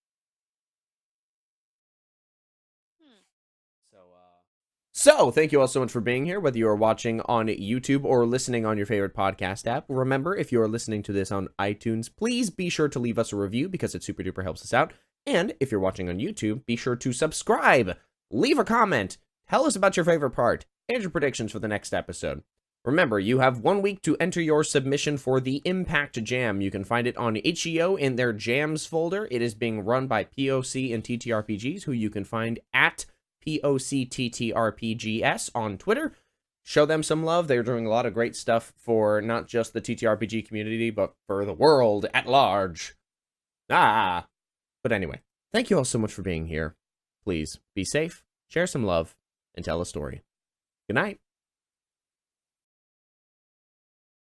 So, thank you all so much for being here, whether you are watching on YouTube or listening on your favorite podcast app. Remember, if you are listening to this on iTunes, please be sure to leave us a review because it super duper helps us out. And if you're watching on YouTube, be sure to subscribe, leave a comment, tell us about your favorite part, and your predictions for the next episode. Remember, you have 1 week to enter your submission for the Impact Jam. You can find it on itch.io in their Jams folder. It is being run by POC and TTRPGs, who you can find at POCTTRPGS on Twitter. Show them some love. They're doing a lot of great stuff for not just the TTRPG community, but for the world at large. But anyway, thank you all so much for being here. Please be safe, share some love, and tell a story. Good night.